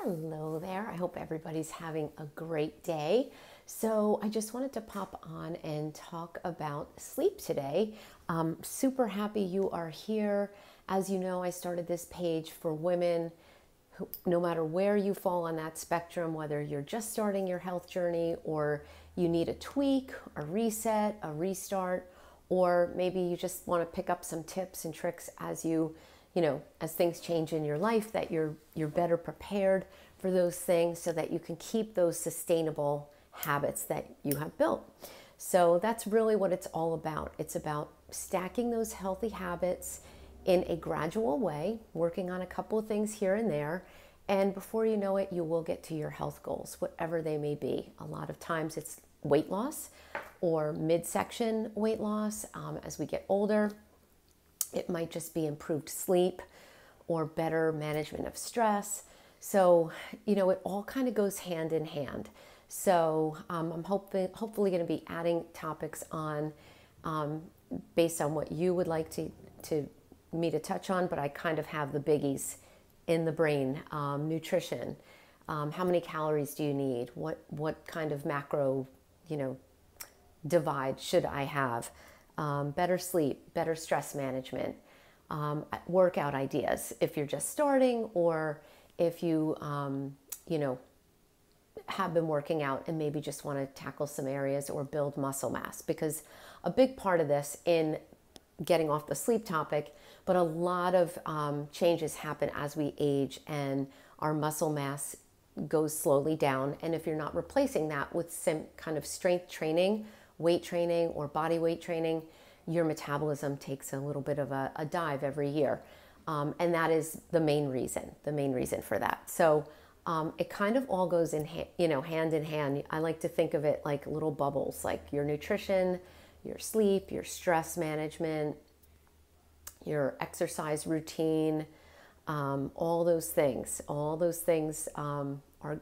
Hello there. I hope everybody's having a great day. So, I just wanted to pop on and talk about sleep today. Super happy you are here. As you know, I started this page for women who, no matter where you fall on that spectrum, whether you're just starting your health journey or you need a tweak, a reset, a restart, or maybe you just want to pick up some tips and tricks as as things change in your life, that you're better prepared for those things so that you can keep those sustainable habits that you have built. So that's really what it's all about. It's about stacking those healthy habits in a gradual way, working on a couple of things here and there, and before you know it, you will get to your health goals, whatever they may be. A lot of times it's weight loss or midsection weight loss. As we get older, it might just be improved sleep or better management of stress. So, it all kind of goes hand in hand. So I'm hopefully going to be adding topics on based on what you would like to me to touch on, but I kind of have the biggies in the brain. Nutrition, how many calories do you need? What kind of macro, divide should I have? Better sleep, better stress management, workout ideas if you're just starting, or if you, have been working out and maybe just want to tackle some areas or build muscle mass. Because a big part of this, in getting off the sleep topic, but a lot of changes happen as we age and our muscle mass goes slowly down. And if you're not replacing that with some kind of strength training, weight training, or body weight training, your metabolism takes a little bit of a dive every year. And that is the main reason for that. So it kind of all goes hand in hand. I like to think of it like little bubbles, like your nutrition, your sleep, your stress management, your exercise routine, all those things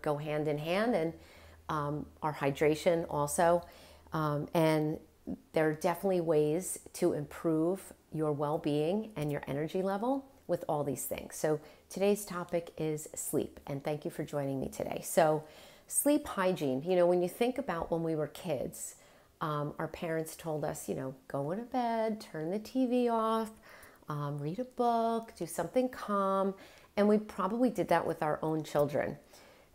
go hand in hand, and our hydration also. And there are definitely ways to improve your well-being and your energy level with all these things. So today's topic is sleep, and thank you for joining me today. So sleep hygiene, when you think about when we were kids, our parents told us, go into bed, turn the TV off, read a book, do something calm, and we probably did that with our own children.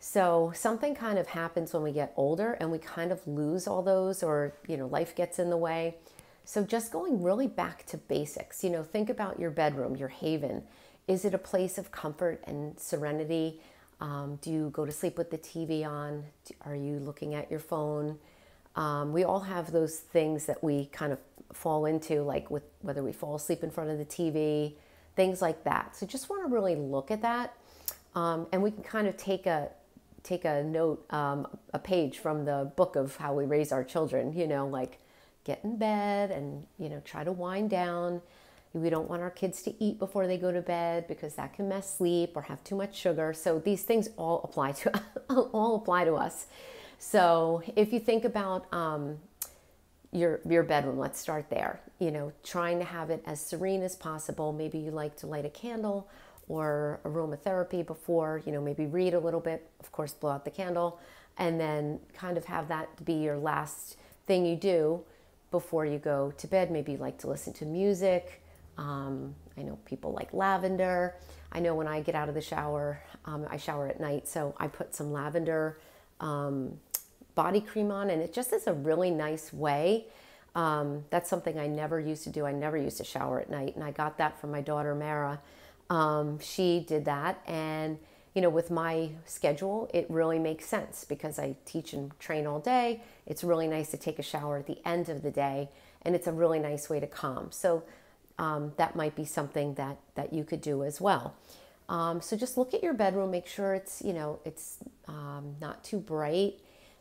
So something kind of happens when we get older and we kind of lose all those, or, life gets in the way. So just going really back to basics, think about your bedroom, your haven. Is it a place of comfort and serenity? Do you go to sleep with the TV on? Are you looking at your phone? We all have those things that we kind of fall into, like with whether we fall asleep in front of the TV, things like that. So just want to really look at that. And we can kind of take a note, a page from the book of how we raise our children, like get in bed and, try to wind down. We don't want our kids to eat before they go to bed because that can mess sleep or have too much sugar. So these things all apply to us. So if you think about your bedroom, let's start there, trying to have it as serene as possible. Maybe you like to light a candle or aromatherapy before, maybe read a little bit, of course, blow out the candle, and then kind of have that be your last thing you do before you go to bed. Maybe you like to listen to music. I know people like lavender. I know when I get out of the shower, I shower at night, so I put some lavender body cream on, and it just is a really nice way. That's something I never used to do. I never used to shower at night, and I got that from my daughter, Mara. She did that, and with my schedule, it really makes sense because I teach and train all day. It's really nice to take a shower at the end of the day, and it's a really nice way to calm. So that might be something that you could do as well. So just look at your bedroom, make sure it's not too bright.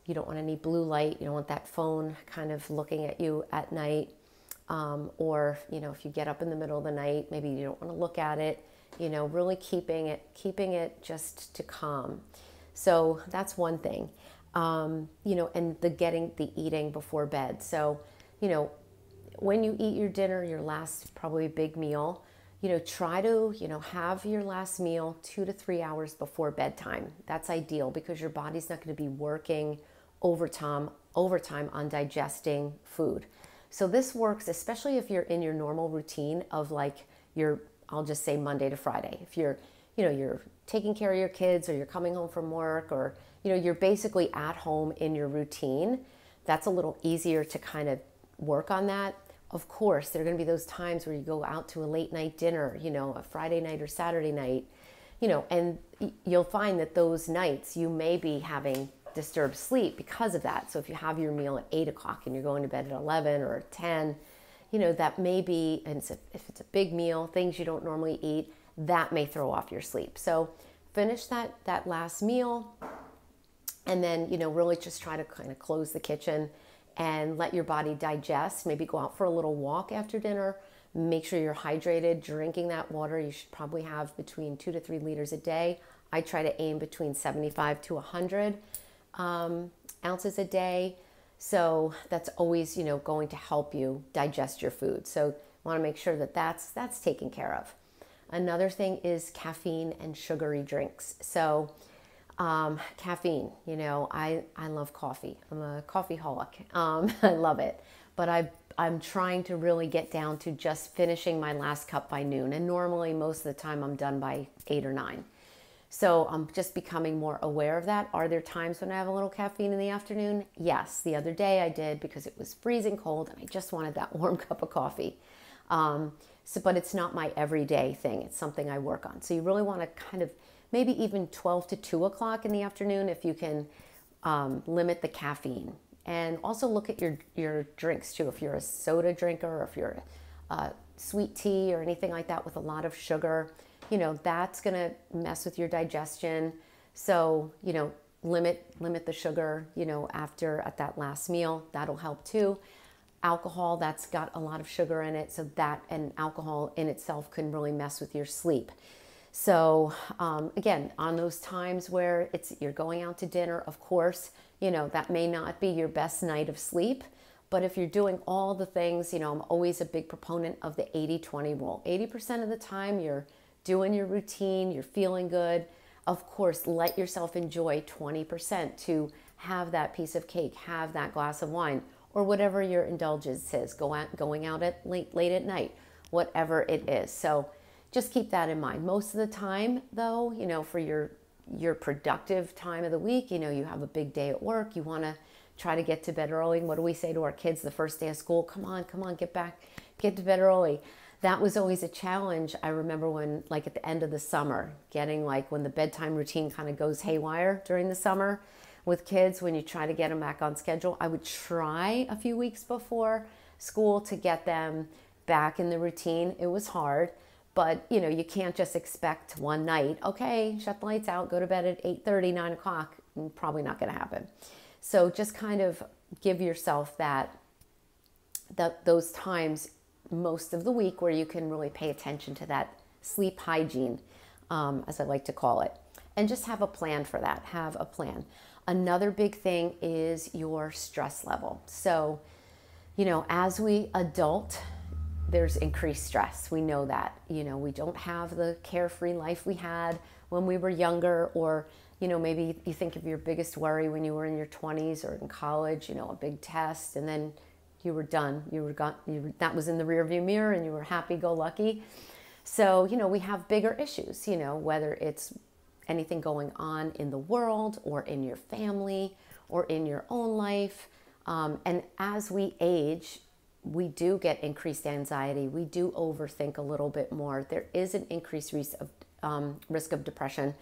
You don't want any blue light. You don't want that phone kind of looking at you at night. Or if you get up in the middle of the night, maybe you don't want to look at it. Really keeping it just to calm. So that's one thing. And the eating before bed. So, when you eat your dinner, your last probably big meal, try to, have your last meal 2 to 3 hours before bedtime. That's ideal because your body's not going to be working overtime on digesting food. So this works especially if you're in your normal routine of like I'll just say Monday to Friday. If you're taking care of your kids, or you're coming home from work, or you're basically at home in your routine, that's a little easier to kind of work on that. Of course, there are going to be those times where you go out to a late night dinner, a Friday night or Saturday night, and you'll find that those nights you may be having disturbed sleep because of that. So if you have your meal at 8 o'clock and you're going to bed at 11 or 10, that may be, and if it's a big meal, things you don't normally eat, that may throw off your sleep. So finish that last meal, and then, really just try to kind of close the kitchen and let your body digest. Maybe go out for a little walk after dinner. Make sure you're hydrated, drinking that water. You should probably have between 2 to 3 liters a day. I try to aim between 75 to 100 ounces a day. So that's always, going to help you digest your food. So you want to make sure that that's taken care of. Another thing is caffeine and sugary drinks. So caffeine, I love coffee. I'm a coffeeholic. I love it. But I'm trying to really get down to just finishing my last cup by noon. And normally most of the time I'm done by 8 or 9. So I'm just becoming more aware of that. Are there times when I have a little caffeine in the afternoon? Yes. The other day I did because it was freezing cold and I just wanted that warm cup of coffee. But it's not my everyday thing. It's something I work on. So you really want to kind of maybe even 12 to 2 o'clock in the afternoon if you can limit the caffeine. And also look at your drinks too. If you're a soda drinker, or if you're a sweet tea or anything like that with a lot of sugar, that's going to mess with your digestion. So, limit the sugar, at that last meal. That'll help too. Alcohol, that's got a lot of sugar in it. So that, and alcohol in itself can really mess with your sleep. So again, on those times where you're going out to dinner, of course, that may not be your best night of sleep. But if you're doing all the things, I'm always a big proponent of the 80-20 rule. 80% of the time you're doing your routine, you're feeling good. Of course, let yourself enjoy 20% to have that piece of cake, have that glass of wine, or whatever your indulgence is, going out at late at night, whatever it is. So just keep that in mind. Most of the time, though, for your productive time of the week, you have a big day at work, you want to try to get to bed early. And what do we say to our kids the first day of school? Come on, get to bed early. That was always a challenge. I remember when, like at the end of the summer, getting when the bedtime routine kind of goes haywire during the summer with kids, when you try to get them back on schedule, I would try a few weeks before school to get them back in the routine. It was hard, but you can't just expect one night, okay, shut the lights out, go to bed at 8:30, 9 o'clock. Probably not going to happen. So just kind of give yourself those times most of the week where you can really pay attention to that sleep hygiene, as I like to call it, and just have a plan for that. Have a plan. Another big thing is your stress level. So, as we adult, there's increased stress. We know that, we don't have the carefree life we had when we were younger, or, maybe you think of your biggest worry when you were in your 20s or in college, a big test, and then you were done. That was in the rearview mirror and you were happy-go-lucky. So, we have bigger issues, whether it's anything going on in the world or in your family or in your own life. And as we age, we do get increased anxiety. We do overthink a little bit more. There is an increased risk of depression.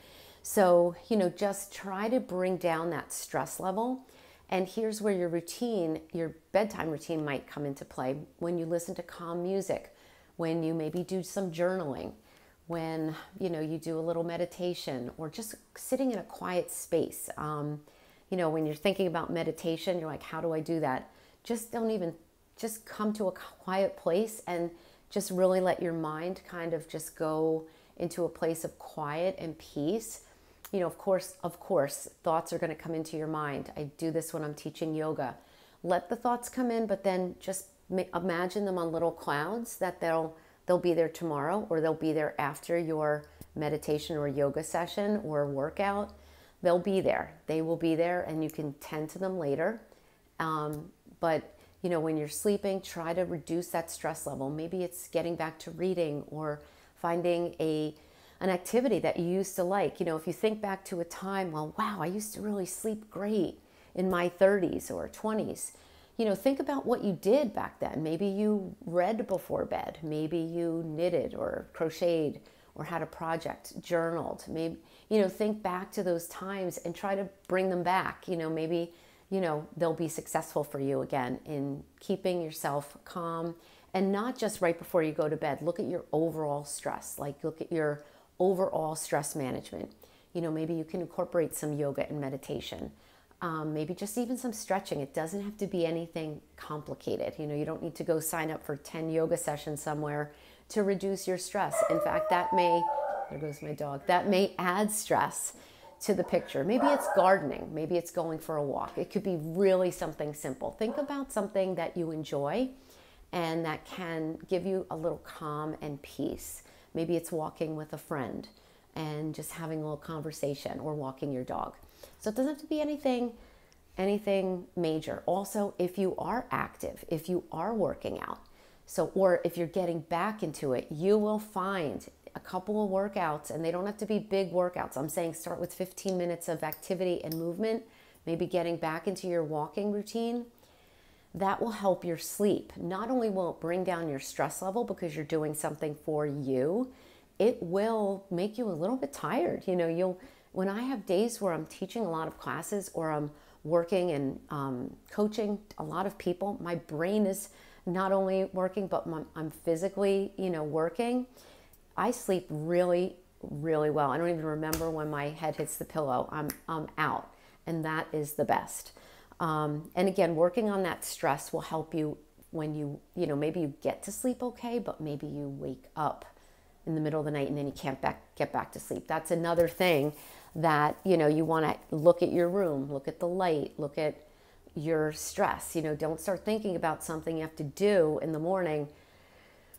So, just try to bring down that stress level. And here's where your bedtime routine might come into play. When you listen to calm music, when you maybe do some journaling, when, you do a little meditation, or just sitting in a quiet space. When you're thinking about meditation, you're like, how do I do that? Just come to a quiet place and just really let your mind kind of just go into a place of quiet and peace. Of course, thoughts are going to come into your mind. I do this when I'm teaching yoga. Let the thoughts come in, but then just imagine them on little clouds that they'll They'll be there tomorrow, or they'll be there after your meditation or yoga session or workout. They'll be there. They will be there, and you can tend to them later. But when you're sleeping, try to reduce that stress level. Maybe it's getting back to reading or finding an activity that you used to like. If you think back to a time, well, wow, I used to really sleep great in my 30s or 20s. Think about what you did back then. Maybe you read before bed. Maybe you knitted or crocheted or had a project, journaled. Maybe, think back to those times and try to bring them back. Maybe, they'll be successful for you again in keeping yourself calm, and not just right before you go to bed. Look at your overall stress, look at your overall stress management. Maybe you can incorporate some yoga and meditation. Maybe just even some stretching. It doesn't have to be anything complicated. You don't need to go sign up for 10 yoga sessions somewhere to reduce your stress. In fact, there goes my dog, that may add stress to the picture. Maybe it's gardening. Maybe it's going for a walk. It could be really something simple. Think about something that you enjoy and that can give you a little calm and peace. Maybe it's walking with a friend and just having a little conversation, or walking your dog. So it doesn't have to be anything major. Also, if you are active, if you are working out, or if you're getting back into it, you will find a couple of workouts, and they don't have to be big workouts. I'm saying start with 15 minutes of activity and movement, maybe getting back into your walking routine. That will help your sleep. Not only will it bring down your stress level because you're doing something for you, it will make you a little bit tired. When I have days where I'm teaching a lot of classes, or I'm working and coaching a lot of people, my brain is not only working, but I'm physically, working. I sleep really, really well. I don't even remember when my head hits the pillow. I'm out, and that is the best. And again, working on that stress will help you when maybe you get to sleep okay, but maybe you wake up in the middle of the night and then you can't get back to sleep. That's another thing that, you want to look at your room, look at the light, look at your stress. Don't start thinking about something you have to do in the morning.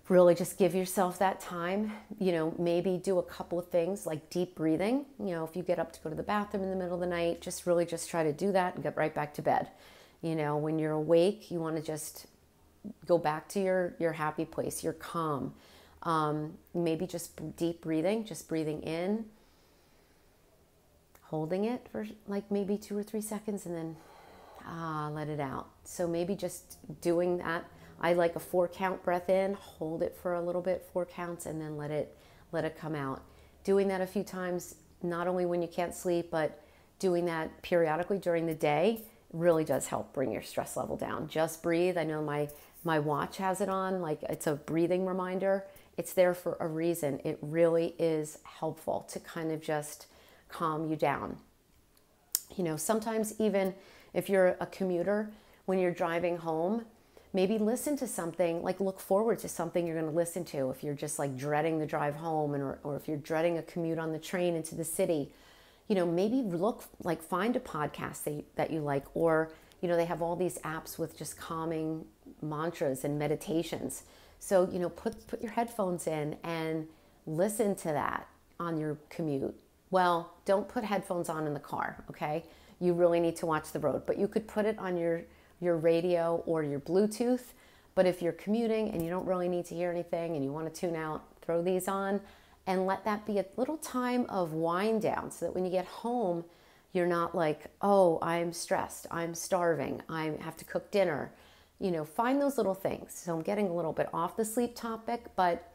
Really just give yourself that time. Maybe do a couple of things like deep breathing. If you get up to go to the bathroom in the middle of the night, just try to do that and get right back to bed. When you're awake, you want to just go back to your happy place, your calm. Maybe just deep breathing, just breathing in, holding it for maybe 2 or 3 seconds, and then let it out. So maybe just doing that. I like a 4-count breath in, hold it for a little bit, 4 counts, and then let it come out. Doing that a few times, not only when you can't sleep, but doing that periodically during the day really does help bring your stress level down. Just breathe. I know my watch has it on, it's a breathing reminder. It's there for a reason. It really is helpful to kind of just calm you down. Sometimes even if you're a commuter, when you're driving home, maybe listen to something, look forward to something you're going to listen to. If you're just dreading the drive home, or if you're dreading a commute on the train into the city, maybe find a podcast that you like, or, they have all these apps with just calming mantras and meditations. So, put your headphones in and listen to that on your commute. Well, don't put headphones on in the car, okay? You really need to watch the road, but you could put it on your radio or your Bluetooth. But if you're commuting and you don't really need to hear anything and you want to tune out, throw these on and let that be a little time of wind down, so that when you get home, you're not oh, I'm stressed, I'm starving, I have to cook dinner. Find those little things. So I'm getting a little bit off the sleep topic, but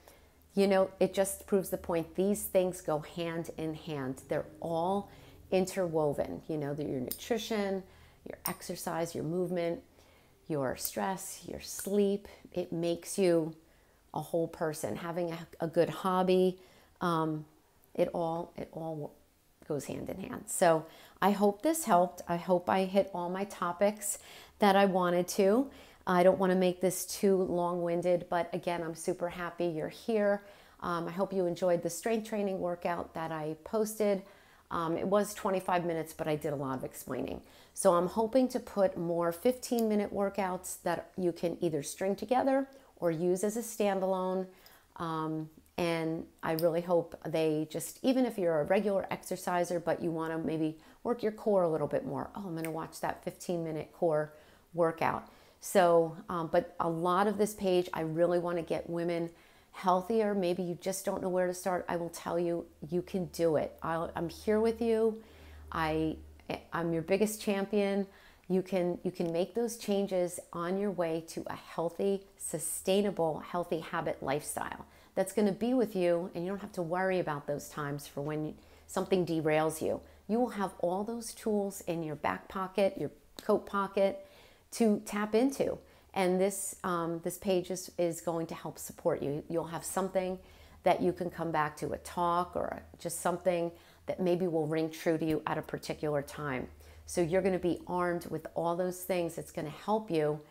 it just proves the point. These things go hand in hand. They're all interwoven. Your nutrition, your exercise, your movement, your stress, your sleep. It makes you a whole person. Having a good hobby, it all goes hand in hand. So I hope this helped. I hope I hit all my topics that I wanted to. I don't want to make this too long-winded, but again, I'm super happy you're here. I hope you enjoyed the strength training workout that I posted. It was 25 minutes, but I did a lot of explaining. So I'm hoping to put more 15-minute workouts that you can either string together or use as a standalone. And I really hope they just, even if you're a regular exerciser, but you want to maybe work your core a little bit more. Oh, I'm going to watch that 15-minute core workout. So, but a lot of this page, I really want to get women healthier. Maybe you just don't know where to start. I will tell you, you can do it. I'm here with you. I'm your biggest champion. You can make those changes on your way to a healthy, sustainable, healthy habit lifestyle that's going to be with you, and you don't have to worry about those times for when something derails you. You will have all those tools in your back pocket, your coat pocket to tap into. And this page is going to help support you. You'll have something that you can come back to, a talk or just something that maybe will ring true to you at a particular time. So you're going to be armed with all those things that's going to help you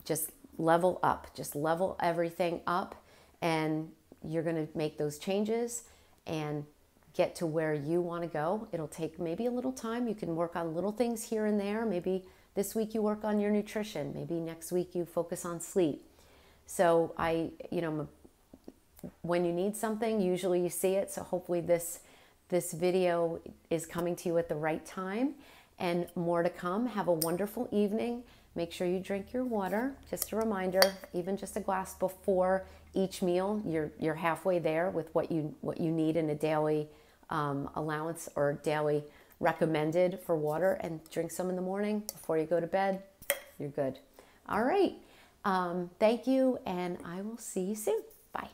just level up, just level everything up, and you're going to make those changes and get to where you want to go. It'll take maybe a little time. You can work on little things here and there. Maybe this week you work on your nutrition. Maybe next week you focus on sleep. So when you need something, usually you see it. So hopefully this video is coming to you at the right time, and more to come. Have a wonderful evening. Make sure you drink your water. Just a reminder, even just a glass before each meal, you're halfway there with what you need in a daily allowance or daily recommended for water, and drink some in the morning before you go to bed. You're good. All right. Thank you, and I will see you soon. Bye.